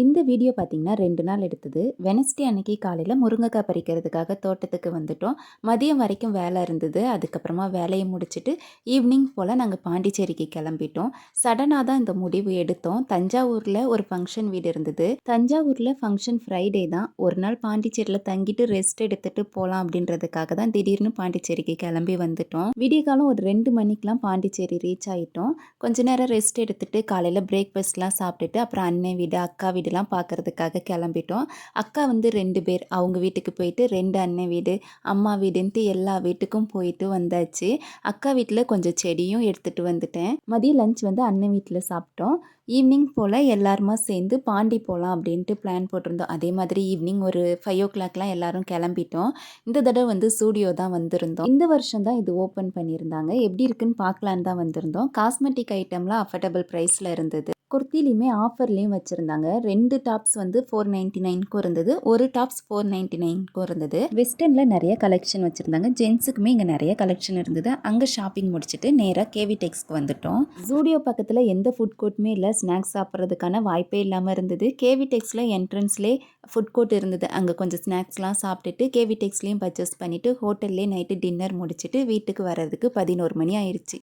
இந்த வீடியோ பார்த்தீங்கன்னா 2 நாள் எடுத்தது. வெட்னஸ்டே அன்னைக்கு காலையில முருங்கைக்காய் பறிக்கிறதுக்காக தோட்டத்துக்கு வந்துட்டோம். மதியம் வரைக்கும் வேலை இருந்தது. அதுக்கப்புறமா வேலையை முடிச்சுட்டு ஈவினிங் போல் நாங்கள் பாண்டிச்சேரிக்கு கிளம்பிட்டோம். சடனாக தான் இந்த முடிவு எடுத்தோம். தஞ்சாவூரில் ஒரு ஃபங்க்ஷன் வீடு இருந்தது. தஞ்சாவூரில் ஃபங்க்ஷன் ஃப்ரைடே தான். ஒரு நாள் பாண்டிச்சேரியில் தங்கிட்டு ரெஸ்ட் எடுத்துகிட்டு போகலாம் அப்படின்றதுக்காக தான் திடீர்னு பாண்டிச்சேரிக்கு கிளம்பி வந்துட்டோம். விடிய காலம் ஒரு 2 மணிக்கெலாம் பாண்டிச்சேரி ரீச் ஆகிட்டோம். கொஞ்ச நேரம் ரெஸ்ட் எடுத்துகிட்டு காலையில் பிரேக்ஃபாஸ்ட்லாம் சாப்பிட்டுட்டு அப்புறம் அண்ணன் வீடு அக்கா வீடுலாம் பார்க்குறதுக்காக கிளம்பிட்டோம். அக்கா வந்து 2 பேர் அவங்க வீட்டுக்கு போயிட்டு 2 அண்ணன் வீடு அம்மா வீடுன்ட்டு எல்லா வீட்டுக்கும் போயிட்டு வந்தாச்சு. அக்கா வீட்டில் கொஞ்சம் செடியும் எடுத்துகிட்டு வந்துட்டேன். மதியம் லஞ்ச் வந்து அண்ணன் வீட்டில் சாப்பிட்டோம். ஈவினிங் போல் எல்லாருமா சேர்ந்து பாண்டி போகலாம் அப்படின்ட்டு பிளான் போட்டிருந்தோம். அதே மாதிரி ஈவினிங் ஒரு 5 o'clockலாம் எல்லாரும் கிளம்பிட்டோம். இந்த தடவை வந்து ஸ்டூடியோ தான் வந்திருந்தோம். இந்த வருஷம் தான் இது ஓப்பன் பண்ணியிருந்தாங்க. எப்படி இருக்குன்னு பார்க்கலான்னு தான் வந்திருந்தோம். காஸ்மெட்டிக் ஐட்டம்லாம் அஃபோர்டபுள் ப்ரைஸில் இருந்தது. குர்த்திலையுமே ஆஃபர்லேயும் வச்சுருந்தாங்க. 2 டாப்ஸ் வந்து 499க்கும் இருந்தது. ஒரு டாப்ஸ் 499க்கும் இருந்தது. வெஸ்டர்னில் நிறைய கலெக்ஷன் வச்சுருந்தாங்க. ஜென்ஸுக்குமே இங்கே நிறைய கலெக்ஷன் இருந்தது. அங்கே ஷாப்பிங் முடிச்சுட்டு நேராக கேவி டெக்ஸ்க்கு வந்துட்டோம். ஜூடியோ பக்கத்தில் எந்த ஃபுட் கோர்ட்டுமே இல்லை. ஸ்நாக்ஸ் சாப்பிட்றதுக்கான வாய்ப்பே இல்லாமல் இருந்தது. கேவி டெக்ஸில் என்ட்ரன்ஸ்லேயே ஃபுட் கோர்ட் இருந்தது. அங்கே கொஞ்சம் ஸ்நாக்ஸ்லாம் சாப்பிட்டுட்டு கேவி டெக்ஸ்லேயும் பர்ச்சேஸ் பண்ணிவிட்டு ஹோட்டல்லே நைட்டு டின்னர் முடிச்சுட்டு வீட்டுக்கு வர்றதுக்கு 11 மணி ஆயிடுச்சு.